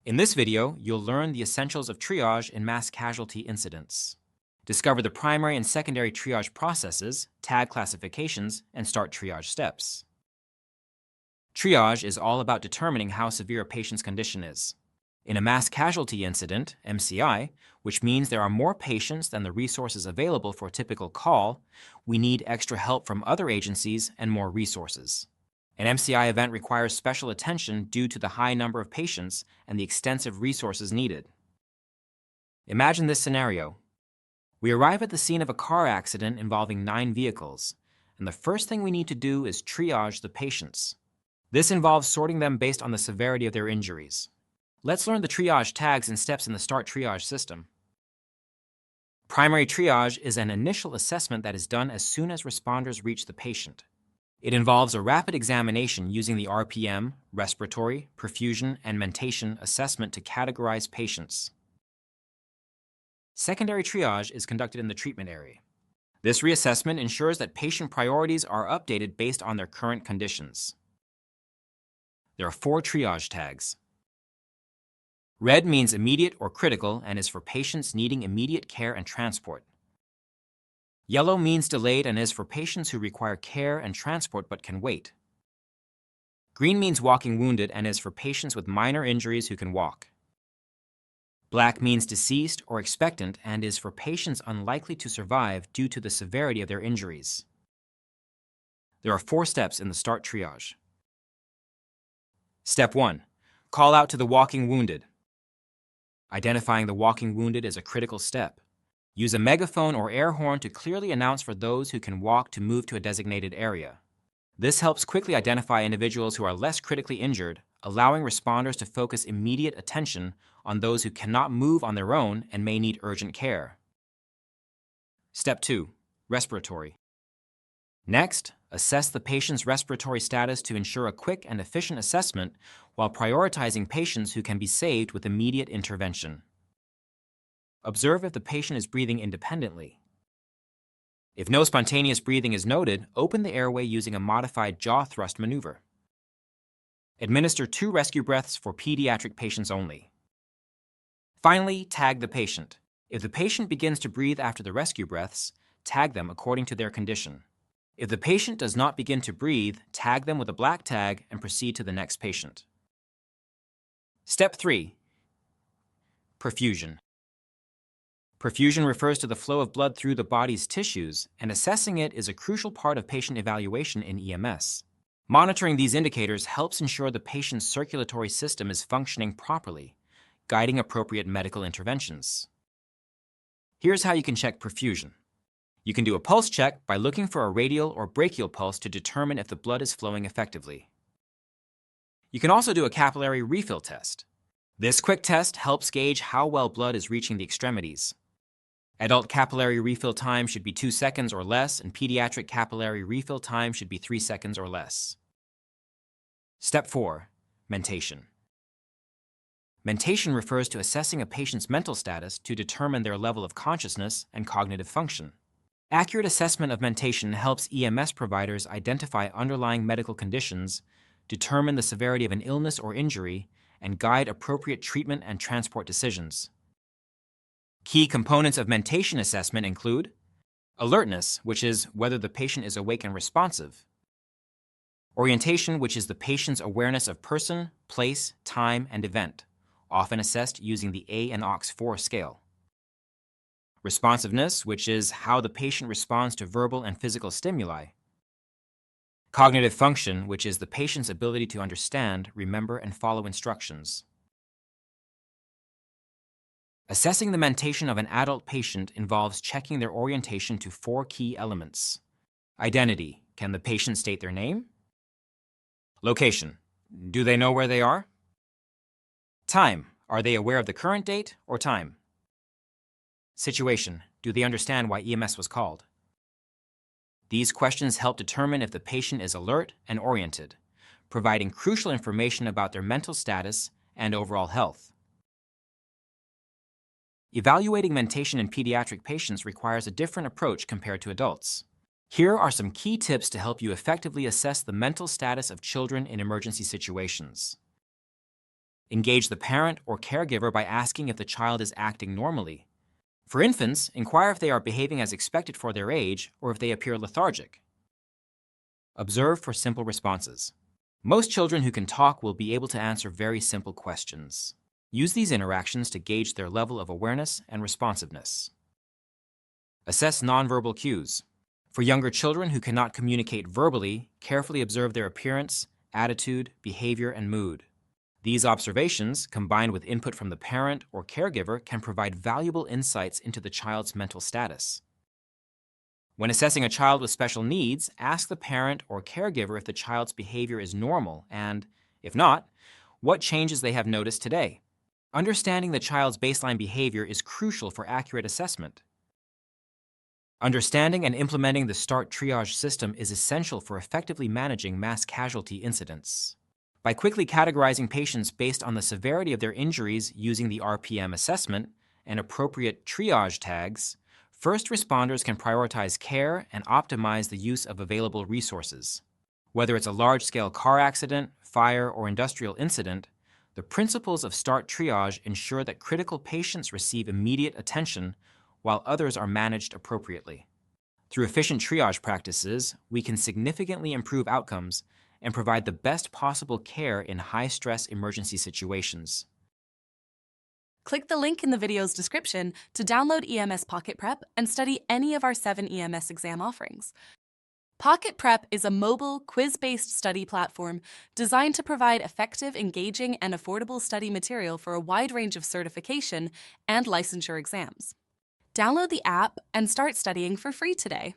In this video, you'll learn the essentials of triage in mass casualty incidents. Discover the primary and secondary triage processes, tag classifications, and start triage steps. Triage is all about determining how severe a patient's condition is. In a mass casualty incident, MCI, which means there are more patients than the resources available for a typical call, we need extra help from other agencies and more resources. An MCI event requires special attention due to the high number of patients and the extensive resources needed. Imagine this scenario. We arrive at the scene of a car accident involving 9 vehicles, and the first thing we need to do is triage the patients. This involves sorting them based on the severity of their injuries. Let's learn the triage tags and steps in the START triage system. Primary triage is an initial assessment that is done as soon as responders reach the patient. It involves a rapid examination using the RPM, Respiratory, Perfusion, and Mentation assessment to categorize patients. Secondary triage is conducted in the treatment area. This reassessment ensures that patient priorities are updated based on their current conditions. There are 4 triage tags. Red means immediate or critical and is for patients needing immediate care and transport. Yellow means delayed and is for patients who require care and transport but can wait. Green means walking wounded and is for patients with minor injuries who can walk. Black means deceased or expectant and is for patients unlikely to survive due to the severity of their injuries. There are 4 steps in the START triage. Step 1. Call out to the walking wounded. Identifying the walking wounded is a critical step. Use a megaphone or air horn to clearly announce for those who can walk to move to a designated area. This helps quickly identify individuals who are less critically injured, allowing responders to focus immediate attention on those who cannot move on their own and may need urgent care. Step 2. Respiratory. Next, assess the patient's respiratory status to ensure a quick and efficient assessment while prioritizing patients who can be saved with immediate intervention. Observe if the patient is breathing independently. If no spontaneous breathing is noted, open the airway using a modified jaw thrust maneuver. Administer 2 rescue breaths for pediatric patients only. Finally, tag the patient. If the patient begins to breathe after the rescue breaths, tag them according to their condition. If the patient does not begin to breathe, tag them with a black tag and proceed to the next patient. Step 3. Perfusion. Perfusion refers to the flow of blood through the body's tissues, and assessing it is a crucial part of patient evaluation in EMS. Monitoring these indicators helps ensure the patient's circulatory system is functioning properly, guiding appropriate medical interventions. Here's how you can check perfusion. You can do a pulse check by looking for a radial or brachial pulse to determine if the blood is flowing effectively. You can also do a capillary refill test. This quick test helps gauge how well blood is reaching the extremities. Adult capillary refill time should be 2 seconds or less, and pediatric capillary refill time should be 3 seconds or less. Step 4. Mentation. Mentation refers to assessing a patient's mental status to determine their level of consciousness and cognitive function. Accurate assessment of mentation helps EMS providers identify underlying medical conditions, determine the severity of an illness or injury, and guide appropriate treatment and transport decisions. Key components of mentation assessment include alertness, which is whether the patient is awake and responsive; orientation, which is the patient's awareness of person, place, time, and event, often assessed using the A and OX4 scale; responsiveness, which is how the patient responds to verbal and physical stimuli; cognitive function, which is the patient's ability to understand, remember, and follow instructions. Assessing the mentation of an adult patient involves checking their orientation to 4 key elements. Identity. Can the patient state their name? Location. Do they know where they are? Time. Are they aware of the current date or time? Situation. Do they understand why EMS was called? These questions help determine if the patient is alert and oriented, providing crucial information about their mental status and overall health. Evaluating mentation in pediatric patients requires a different approach compared to adults. Here are some key tips to help you effectively assess the mental status of children in emergency situations. Engage the parent or caregiver by asking if the child is acting normally. For infants, inquire if they are behaving as expected for their age or if they appear lethargic. Observe for simple responses. Most children who can talk will be able to answer very simple questions. Use these interactions to gauge their level of awareness and responsiveness. Assess nonverbal cues. For younger children who cannot communicate verbally, carefully observe their appearance, attitude, behavior, and mood. These observations, combined with input from the parent or caregiver, can provide valuable insights into the child's mental status. When assessing a child with special needs, ask the parent or caregiver if the child's behavior is normal and, if not, what changes they have noticed today. Understanding the child's baseline behavior is crucial for accurate assessment. Understanding and implementing the START triage system is essential for effectively managing mass casualty incidents. By quickly categorizing patients based on the severity of their injuries using the RPM assessment and appropriate triage tags, first responders can prioritize care and optimize the use of available resources. Whether it's a large-scale car accident, fire, or industrial incident, the principles of START triage ensure that critical patients receive immediate attention while others are managed appropriately. Through efficient triage practices, we can significantly improve outcomes and provide the best possible care in high-stress emergency situations. Click the link in the video's description to download EMS Pocket Prep and study any of our 7 EMS exam offerings. Pocket Prep is a mobile, quiz-based study platform designed to provide effective, engaging, and affordable study material for a wide range of certification and licensure exams. Download the app and start studying for free today.